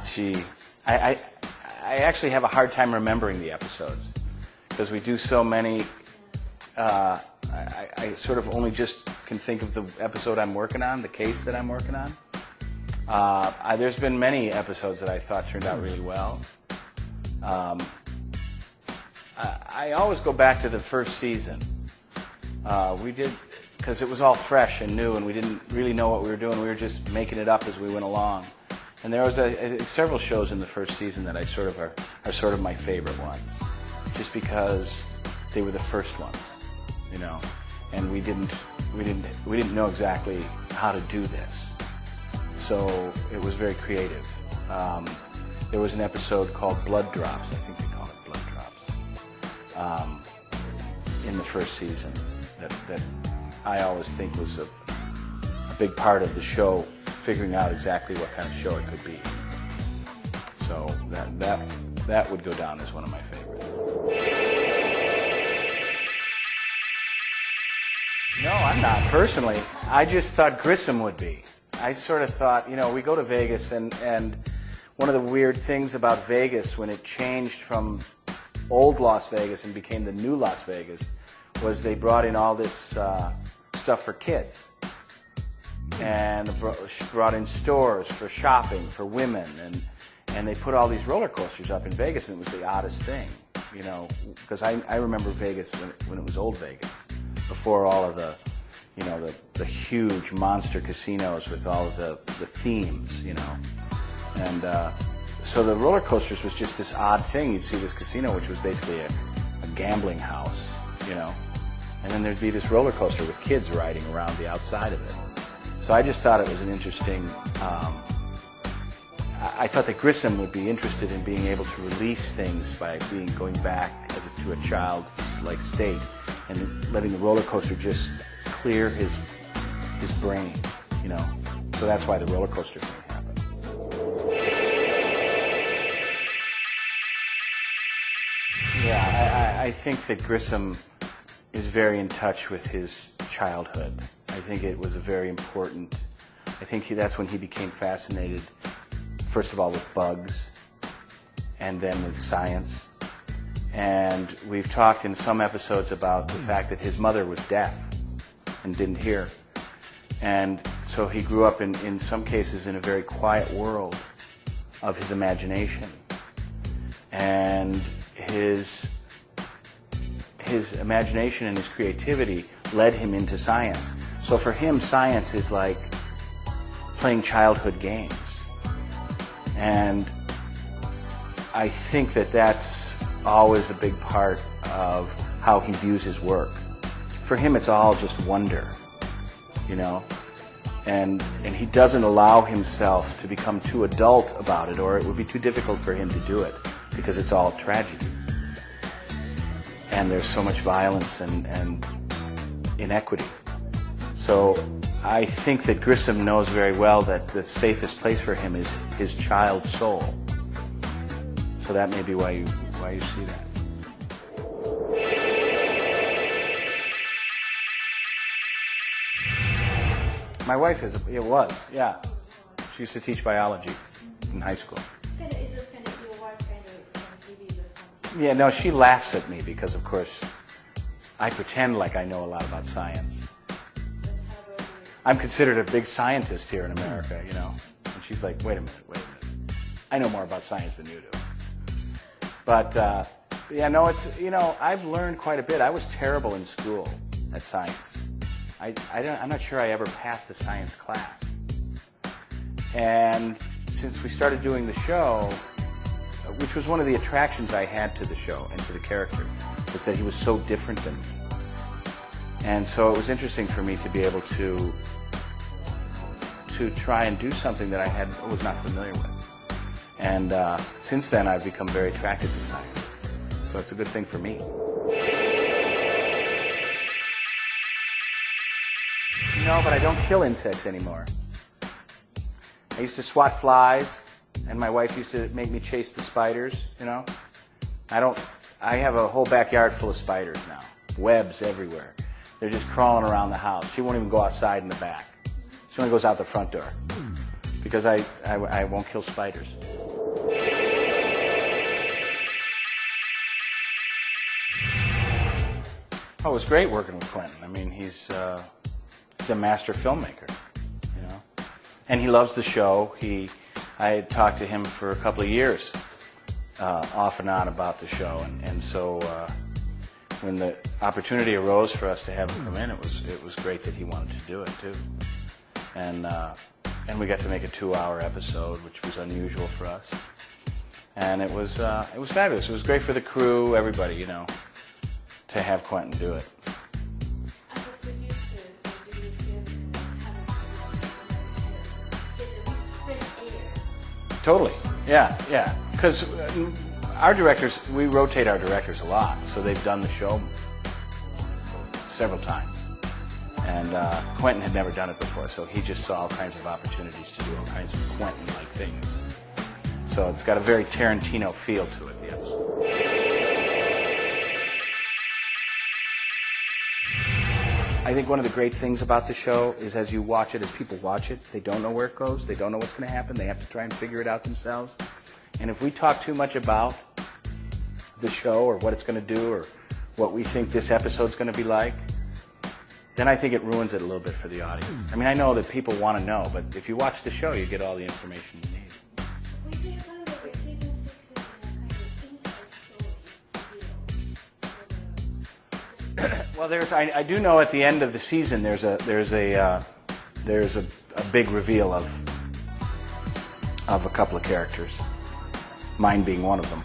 Gee, I actually have a hard time remembering the episodes because we do so many. I sort of only just can think of the episode I'm working on, the case that I'm working on. There's been many episodes that I thought turned out really well. I always go back to the first season. We did, because it was all fresh and new, and we didn't really know what we were doing. We were just making it up as we went along. And there was several shows in the first season that are sort of my favorite ones, just because they were the first ones, you know. And we didn't know exactly how to do this, so it was very creative. There was an episode called Blood Drops. I think they call it Blood Drops. In the first season, that I always think was a big part of the show, figuring out exactly what kind of show it could be. So that would go down as one of my favorites. No, I'm not personally. I just thought Grissom would be. I sort of thought, you know, we go to Vegas, and one of the weird things about Vegas when it changed from old Las Vegas and became the new Las Vegas was they brought in all this stuff for kids. And brought in stores for shopping for women, and they put all these roller coasters up in Vegas, and it was the oddest thing, you know, because I remember Vegas when it was old Vegas, before all of the, you know, the huge monster casinos with all of the themes, you know, and so the roller coasters was just this odd thing. You'd see this casino, which was basically a gambling house, you know, and then there'd be this roller coaster with kids riding around the outside of it. So I just thought it was an interesting, I thought that Grissom would be interested in being able to release things by going back to a childlike state and letting the roller coaster just clear his brain, you know. So that's why the roller coaster thing happened. Yeah, I think that Grissom is very in touch with his childhood. I think it was a very important, I think that's when he became fascinated, first of all with bugs, and then with science. And we've talked in some episodes about the fact that his mother was deaf and didn't hear. And so he grew up in some cases in a very quiet world of his imagination. And his imagination and his creativity led him into science. So for him, science is like playing childhood games. And I think that that's always a big part of how he views his work. For him, it's all just wonder, you know? And he doesn't allow himself to become too adult about it, or it would be too difficult for him to do it, because it's all tragedy. And there's so much violence and inequity. So I think that Grissom knows very well that the safest place for him is his child soul. So that may be why you see that. My wife was, yeah. She used to teach biology in high school. Is this kind of your wife kind of give you this? Yeah, no, she laughs at me because, of course, I pretend like I know a lot about science. I'm considered a big scientist here in America, you know. And she's like, wait a minute. I know more about science than you do. But, yeah, no, it's, you know, I've learned quite a bit. I was terrible in school at science. I'm not sure I ever passed a science class. And since we started doing the show, which was one of the attractions I had to the show and to the character, was that he was so different than me. And so it was interesting for me to be able to try and do something that I was not familiar with. And since then, I've become very attracted to science. So it's a good thing for me. No, but I don't kill insects anymore. I used to swat flies, and my wife used to make me chase the spiders, you know. I have a whole backyard full of spiders now, webs everywhere. They're just crawling around the house. She won't even go outside in the back. She only goes out the front door. because I won't kill spiders. Oh, it was great working with Quentin. I mean, he's a master filmmaker, you know, and he loves the show. I had talked to him for a couple of years, off and on, about the show, and so when the opportunity arose for us to have him come in, it was great that he wanted to do it too, and we got to make a 2-hour episode, which was unusual for us, and it was fabulous. It was great for the crew, everybody, you know, to have Quentin do it. As a producer, so do you feel kind of fresh air? Totally, yeah. Because our directors, we rotate our directors a lot, so they've done the show several times. And Quentin had never done it before, so he just saw all kinds of opportunities to do all kinds of Quentin-like things. So it's got a very Tarantino feel to it, the episode. I think one of the great things about the show is as you watch it, as people watch it, they don't know where it goes, they don't know what's going to happen, they have to try and figure it out themselves. And if we talk too much about the show or what it's going to do or what we think this episode's going to be like, then I think it ruins it a little bit for the audience. I mean, I know that people want to know, but if you watch the show, you get all the information you need. We do kind of like season 6 is a kind of inside story. Well, I do know at the end of the season there's a big reveal of a couple of characters, mine being one of them.